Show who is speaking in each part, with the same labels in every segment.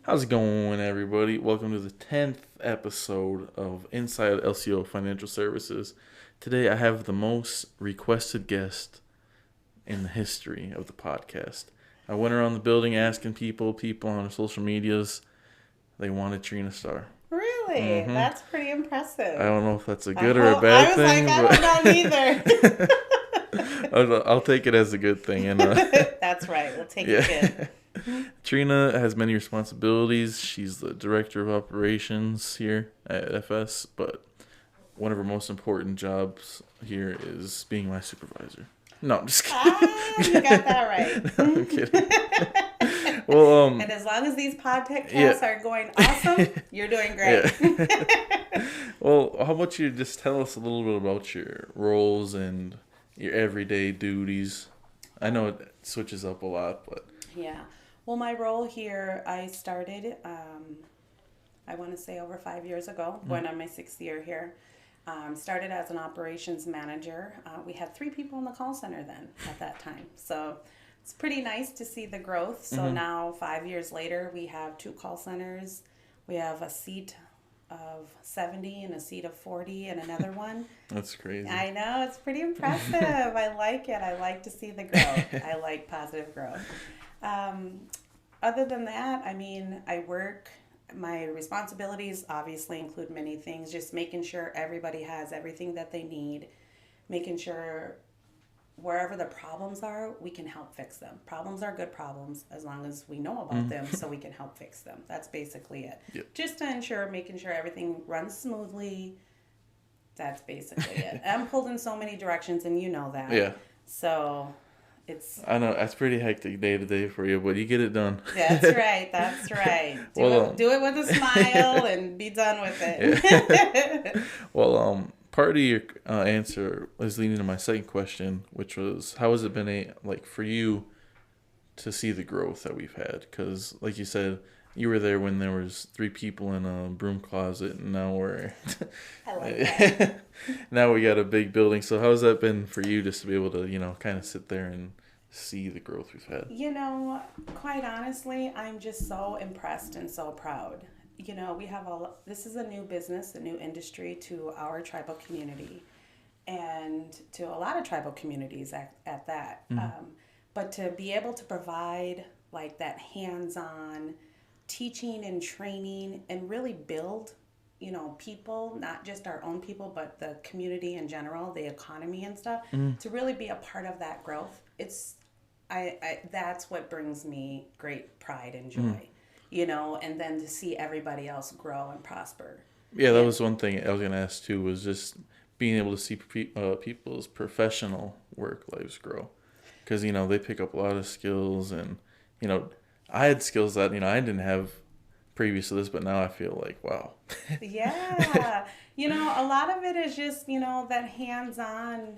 Speaker 1: How's it going, everybody? Welcome to the 10th episode of Inside LCO Financial Services. Today I have the most requested guest in the history of the podcast. I went around the building asking people on social medias, they wanted Trina Starr.
Speaker 2: Really?
Speaker 1: Mm-hmm.
Speaker 2: That's pretty impressive.
Speaker 1: I don't know if that's a
Speaker 2: I
Speaker 1: good or a
Speaker 2: hope
Speaker 1: bad
Speaker 2: I was
Speaker 1: thing,
Speaker 2: like, I don't know neither.
Speaker 1: I'll take it as a good thing. And
Speaker 2: That's right. We'll take it
Speaker 1: yeah.
Speaker 2: good.
Speaker 1: Trina has many responsibilities. She's the director of operations here at FS, but one of her most important jobs here is being my supervisor. No, I'm just kidding.
Speaker 2: You got that right.
Speaker 1: No, I'm kidding. Well,
Speaker 2: And as long as these podcasts
Speaker 1: yeah.
Speaker 2: are going awesome, you're doing great.
Speaker 1: Yeah. Well, how about you just tell us a little bit about your roles and your everyday duties? I know it switches up a lot, but
Speaker 2: Yeah. Well, my role here, I started, I want to say over 5 years ago, going on my 6th year here. Started as an operations manager. We had 3 people in the call center then at that time. So it's pretty nice to see the growth. So now 5 years later, we have 2 call centers. We have a seat of 70 and a seat of 40 and another one.
Speaker 1: That's crazy.
Speaker 2: I know, it's pretty impressive. I like it. I like to see the growth. I like positive growth. Other than that, I mean, my responsibilities obviously include many things, just making sure everybody has everything that they need, making sure wherever the problems are, we can help fix them. Problems are good problems as long as we know about them so we can help fix them. That's basically it.
Speaker 1: Yep.
Speaker 2: Just to ensure, making sure everything runs smoothly. That's basically it. I'm pulled in so many directions and you know that.
Speaker 1: Yeah.
Speaker 2: So
Speaker 1: I know that's pretty hectic day to day for you, but you get it done.
Speaker 2: That's right. That's right. Do it with a smile and be done with it.
Speaker 1: Yeah. Well, part of your answer is leading to my second question, which was how has it been for you to see the growth that we've had? Because, like you said, you were there when there was 3 people in a broom closet, and now
Speaker 2: I like that.
Speaker 1: now we got a big building. So how has that been for you, just to be able to kind of sit there and see the growth we've had?
Speaker 2: Quite honestly, I'm just so impressed and so proud. This is a new business, a new industry to our tribal community and to a lot of tribal communities at that. But to be able to provide like that hands-on teaching and training and really build, people, not just our own people, but the community in general, the economy and stuff, to really be a part of that growth. That's what brings me great pride and joy, and then to see everybody else grow and prosper.
Speaker 1: Yeah, that was one thing I was going to ask too, was just being able to see people's professional work lives grow. Because, they pick up a lot of skills and, I had skills that, I didn't have previous to this, but now I feel like, wow.
Speaker 2: Yeah. A lot of it is just, that hands-on,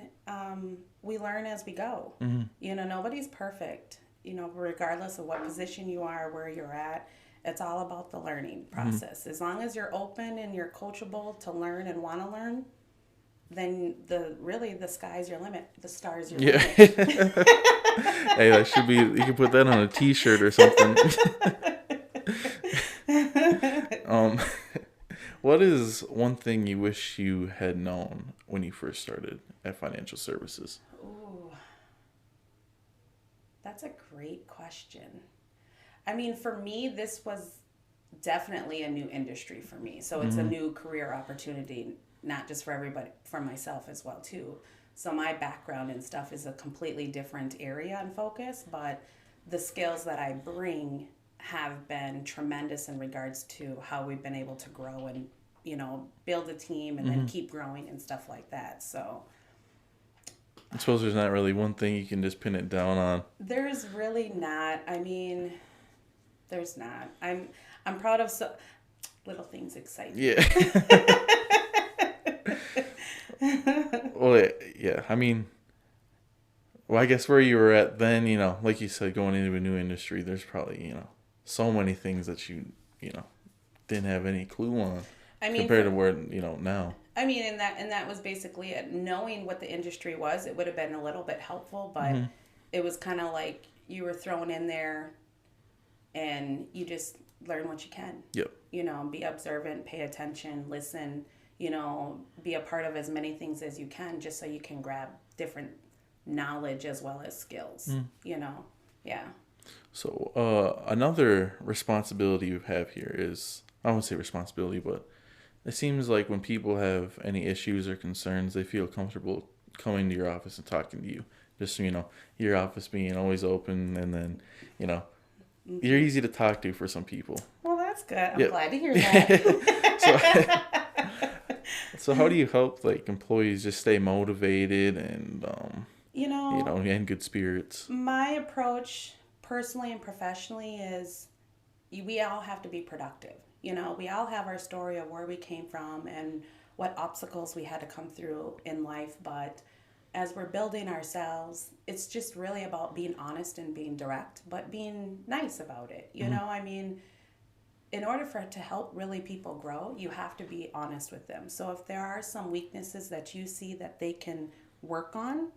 Speaker 2: we learn as we go. Nobody's perfect, regardless of what position you are, where you're at. It's all about the learning process. As long as you're open and you're coachable to learn and want to learn, then the sky's your limit. The star's your limit.
Speaker 1: Hey, that should be, you can put that on a t-shirt or something. What is one thing you wish you had known when you first started at financial services?
Speaker 2: Ooh, that's a great question. I mean, for me, this was definitely a new industry for me. So it's a new career opportunity, not just for everybody, for myself as well, too. So my background and stuff is a completely different area and focus, but the skills that I bring have been tremendous in regards to how we've been able to grow and, build a team and then keep growing and stuff like that. So
Speaker 1: I suppose there's not really one thing you can just pin it down on.
Speaker 2: There's really not. I mean, there's not. I'm proud of little things excite me.
Speaker 1: Yeah. Well, yeah. I mean, I guess where you were at then, like you said, going into a new industry, there's probably, so many things that you didn't have any clue on. I mean, compared to where, now.
Speaker 2: I mean, and that was basically it. Knowing what the industry was, it would have been a little bit helpful, but it was kind of like you were thrown in there and you just learn what you can.
Speaker 1: Yep.
Speaker 2: Be observant, pay attention, listen, be a part of as many things as you can, just so you can grab different knowledge as well as skills, Yeah.
Speaker 1: So another responsibility you have here is, I won't say responsibility, but it seems like when people have any issues or concerns, they feel comfortable coming to your office and talking to you. Just, your office being always open, and then, you're easy to talk to for some people.
Speaker 2: Well, that's good. I'm glad to hear that.
Speaker 1: So how do you help employees just stay motivated and in good spirits?
Speaker 2: My approach personally and professionally is we all have to be productive. We all have our story of where we came from and what obstacles we had to come through in life, but as we're building ourselves, it's just really about being honest and being direct, but being nice about it. In order for it to help really people grow, you have to be honest with them. So if there are some weaknesses that you see that they can work on,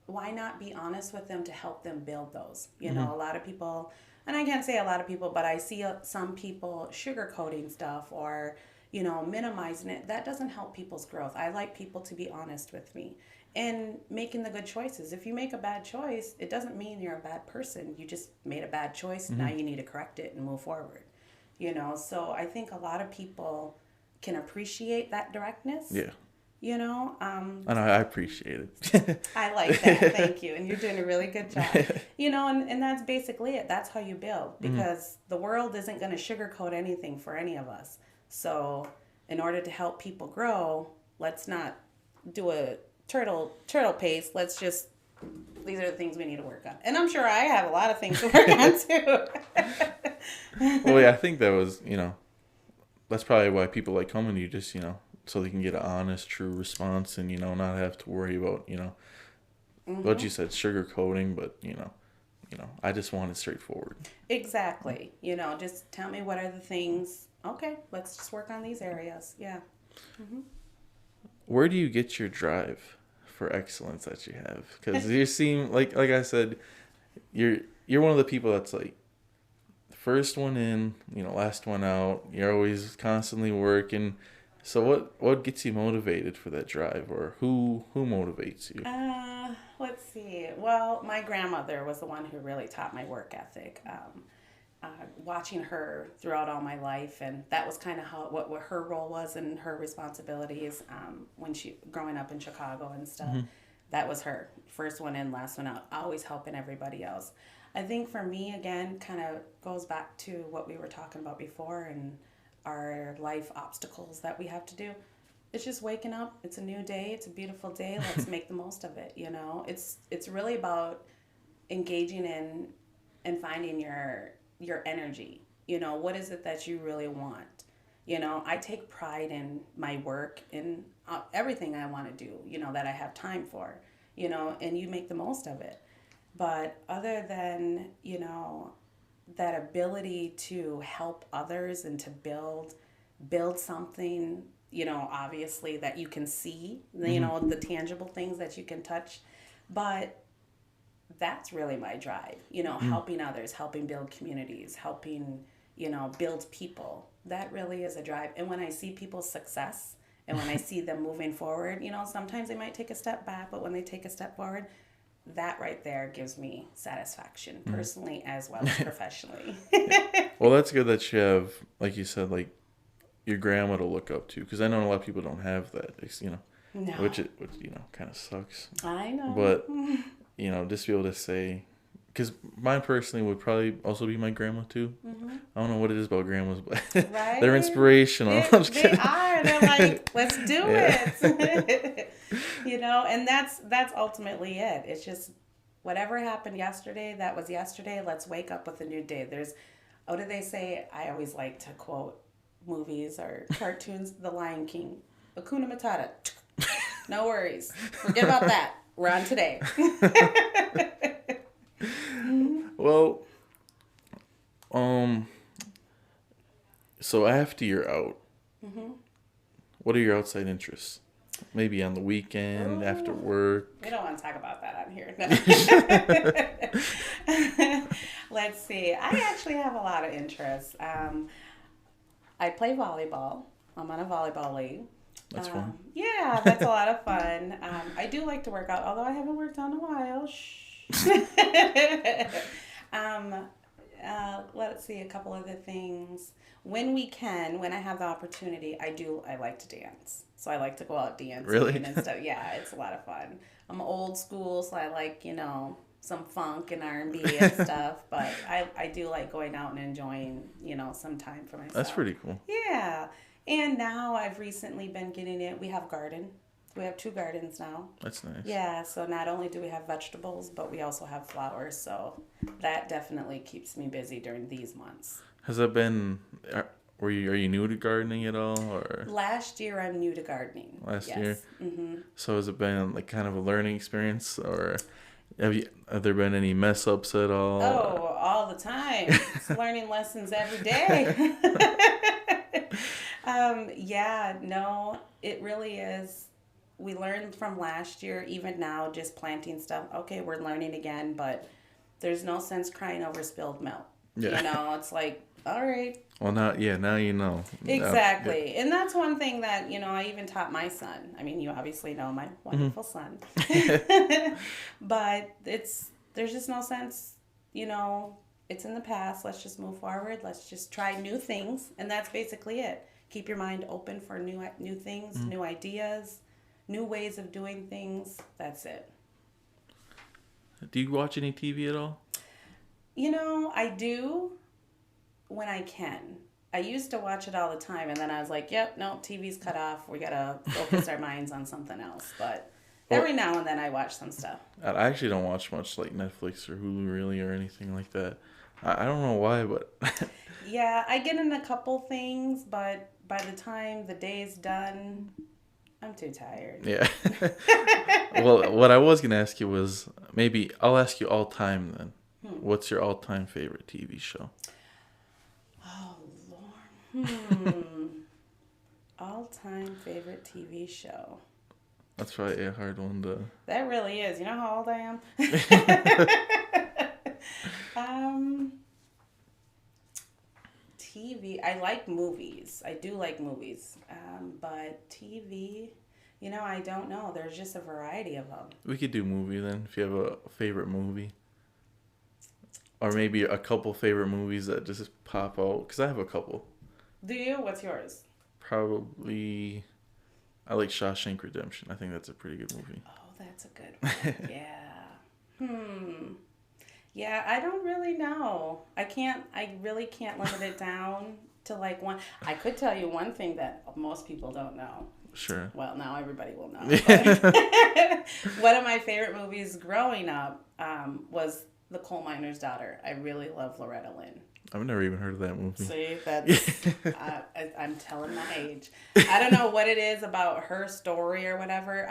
Speaker 2: why not be honest with them to help them build those? A lot of people, and I can't say a lot of people, but I see some people sugarcoating stuff or, minimizing it. That doesn't help people's growth. I like people to be honest with me and making the good choices. If you make a bad choice, it doesn't mean you're a bad person. You just made a bad choice. Now you need to correct it and move forward. So I think a lot of people can appreciate that directness.
Speaker 1: Yeah.
Speaker 2: And
Speaker 1: I appreciate it.
Speaker 2: I like that. Thank you. And you're doing a really good job. And that's basically it. That's how you build, because the world isn't going to sugarcoat anything for any of us. So in order to help people grow, let's not do a turtle pace. Let's just, these are the things we need to work on. And I'm sure I have a lot of things to work on too.
Speaker 1: Well, yeah, I think that was, that's probably why people like coming to you, just, so they can get an honest, true response and, not have to worry about, what you said, sugarcoating, but, I just want it straightforward.
Speaker 2: Exactly. Just tell me what are the things. Okay, let's just work on these areas. Yeah. Mm-hmm.
Speaker 1: Where do you get your drive for excellence that you have? Because you seem like I said, you're one of the people that's like first one in, last one out. You're always constantly working. So what gets you motivated for that drive, or who motivates you?
Speaker 2: Let's see. Well, my grandmother was the one who really taught my work ethic. Watching her throughout all my life, and that was kind of what her role was and her responsibilities when she growing up in Chicago and stuff. Mm-hmm. That was her first one in, last one out, always helping everybody else. I think for me, again, kind of goes back to what we were talking about before and our life obstacles that we have to do. It's just waking up. It's a new day. It's a beautiful day. Let's make the most of it. It's really about engaging in and finding your energy. What is it that you really want? I take pride in my work and everything I want to do, that I have time for, and you make the most of it. But other than, that ability to help others and to build something, obviously that you can see, the tangible things that you can touch, but that's really my drive, helping others, helping build communities, helping, build people. That really is a drive. And when I see people's success and when I see them moving forward, sometimes they might take a step back, but when they take a step forward, that right there gives me satisfaction personally as well as professionally.
Speaker 1: Well, that's good that you have, like you said, like your grandma to look up to, because I know a lot of people don't have that,
Speaker 2: No.
Speaker 1: which kind of sucks.
Speaker 2: I know.
Speaker 1: But just be able to say, because mine personally would probably also be my grandma too. Mm-hmm. I don't know what it is about grandmas, but
Speaker 2: right?
Speaker 1: They're inspirational.
Speaker 2: They are. They're like, let's do it. And that's ultimately it. It's just whatever happened yesterday, that was yesterday. Let's wake up with a new day. What do they say? I always like to quote movies or cartoons. The Lion King. Hakuna Matata. No worries. Forget about that. We're on today.
Speaker 1: Well, so after you're out, what are your outside interests? Maybe on the weekend, after work.
Speaker 2: We don't want to talk about that on here. Let's see. I actually have a lot of interests. I play volleyball. I'm on a volleyball league.
Speaker 1: That's fun.
Speaker 2: Yeah, that's a lot of fun. I do like to work out, although I haven't worked out in a while. Shh. um, let's see a couple other things. When we can, when I have the opportunity, I like to dance. So I like to go out dancing
Speaker 1: Really?
Speaker 2: and stuff. Yeah, it's a lot of fun. I'm old school, so I like, some funk and R&B and stuff, but I do like going out and enjoying, some time for myself.
Speaker 1: That's pretty cool.
Speaker 2: Yeah. And now I've recently been getting it. We have garden. We have 2 gardens now.
Speaker 1: That's nice.
Speaker 2: Yeah, so not only do we have vegetables, but we also have flowers. So that definitely keeps me busy during these months.
Speaker 1: Has that been? Are you new to gardening at all, or
Speaker 2: Last year, I'm new to gardening.
Speaker 1: last
Speaker 2: Yes.
Speaker 1: year?
Speaker 2: Mm-hmm.
Speaker 1: So has it been like kind of a learning experience, or have there been any mess ups at all?
Speaker 2: Oh, all the time. It's learning lessons every day. Yeah, no, it really is. We learned from last year, even now, just planting stuff. Okay, we're learning again, but there's no sense crying over spilled milk.
Speaker 1: Yeah.
Speaker 2: It's like, all right.
Speaker 1: Well, now you know.
Speaker 2: Exactly. And that's one thing that, I even taught my son. I mean, you obviously know my wonderful son. But there's just no sense, it's in the past. Let's just move forward. Let's just try new things. And that's basically it. Keep your mind open for new things, new ideas, new ways of doing things. That's it.
Speaker 1: Do you watch any TV at all?
Speaker 2: I do when I can. I used to watch it all the time, and then I was like, yep, no, TV's cut off. We got to focus our minds on something else. But every now and then I watch some stuff.
Speaker 1: I actually don't watch much like Netflix or Hulu really or anything like that. I don't know why, but
Speaker 2: Yeah, I get in a couple things, but by the time the day's done, I'm too tired.
Speaker 1: yeah. Well, what I was gonna ask you was maybe I'll ask you all time then. What's your all time favorite TV show?
Speaker 2: Oh, Lord. All-time favorite TV show.
Speaker 1: That's probably a hard one to.
Speaker 2: That really is. You know how old I am? TV. I like movies. I do like movies. But TV, I don't know. There's just a variety of them.
Speaker 1: We could do movie then if you have a favorite movie. Or maybe a couple favorite movies that just pop out. Because I have a couple.
Speaker 2: Do you? What's yours?
Speaker 1: Probably. I like Shawshank Redemption. I think that's a pretty good movie.
Speaker 2: Oh, that's a good one. Yeah. Yeah, I don't really know. I really can't limit it down to like one. I could tell you one thing that most people don't know.
Speaker 1: Sure.
Speaker 2: Well, now everybody will know. But one of my favorite movies growing up was The Coal Miner's Daughter. I really love Loretta Lynn.
Speaker 1: I've never even heard of that movie.
Speaker 2: See, that's I'm telling my age. I don't know what it is about her story or whatever.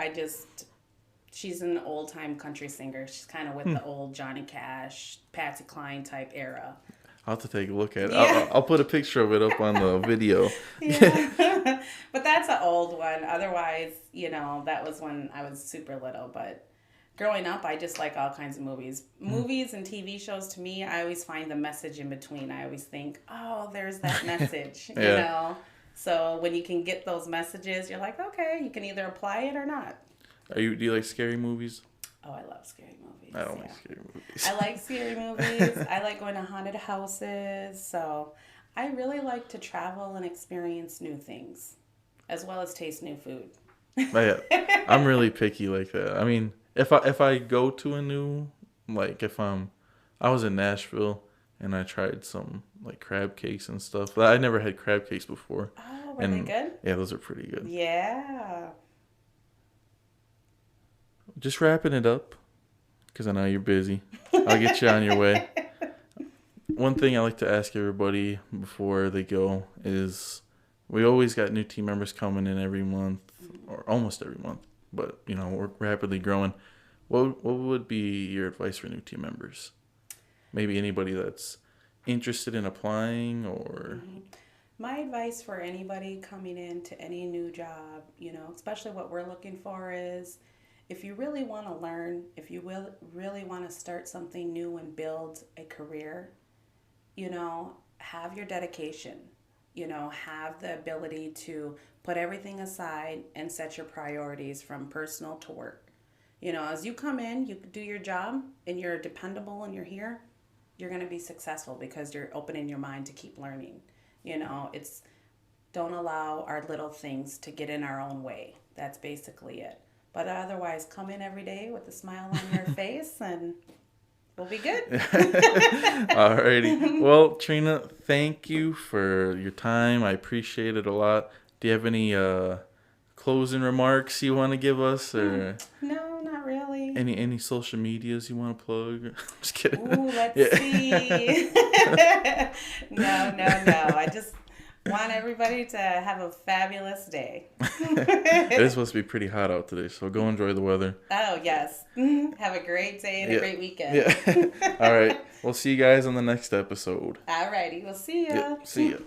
Speaker 2: She's an old time country singer. She's kind of with the old Johnny Cash, Patsy Cline type era.
Speaker 1: I'll have to take a look at it.
Speaker 2: Yeah.
Speaker 1: I'll put a picture of it up on the video.
Speaker 2: Yeah. But that's an old one. Otherwise, that was when I was super little. But growing up, I just like all kinds of movies. Movies and TV shows, to me, I always find the message in between. I always think, oh, there's that message,
Speaker 1: Yeah.
Speaker 2: So when you can get those messages, you're like, okay, you can either apply it or not.
Speaker 1: Do you like scary movies?
Speaker 2: Oh, I love scary movies.
Speaker 1: I don't like scary movies.
Speaker 2: I like scary movies. I like going to haunted houses. So I really like to travel and experience new things, as well as taste new food.
Speaker 1: But yeah, I'm really picky like that. I mean, if I go to a new, like I was in Nashville and I tried some like crab cakes and stuff. I never had crab cakes before.
Speaker 2: Oh, were they good?
Speaker 1: Yeah, those are pretty good.
Speaker 2: Yeah.
Speaker 1: Just wrapping it up, because I know you're busy. I'll get you on your way. One thing I like to ask everybody before they go is, we always got new team members coming in every month, or almost every month, but we're rapidly growing. What would be your advice for new team members? Maybe anybody that's interested in applying, or...
Speaker 2: My advice for anybody coming into any new job, especially what we're looking for is if you really want to learn, if you will really want to start something new and build a career, have your dedication, have the ability to put everything aside and set your priorities from personal to work. As you come in, you do your job and you're dependable and you're here, you're going to be successful because you're opening your mind to keep learning. It's don't allow our little things to get in our own way. That's basically it. But otherwise, come in every day with a smile on your face and we'll be good.
Speaker 1: Alrighty. Well, Trina, thank you for your time. I appreciate it a lot. Do you have any closing remarks you want to give us, or
Speaker 2: No, not really.
Speaker 1: any social medias you want to plug? I'm just kidding.
Speaker 2: Ooh, let's see. No. I just want everybody to have a fabulous day.
Speaker 1: It is supposed to be pretty hot out today, so go enjoy the weather.
Speaker 2: Oh, yes. Have a great day and a great weekend.
Speaker 1: Yeah. All right. We'll see you guys on the next episode.
Speaker 2: All righty. We'll see ya.
Speaker 1: See ya.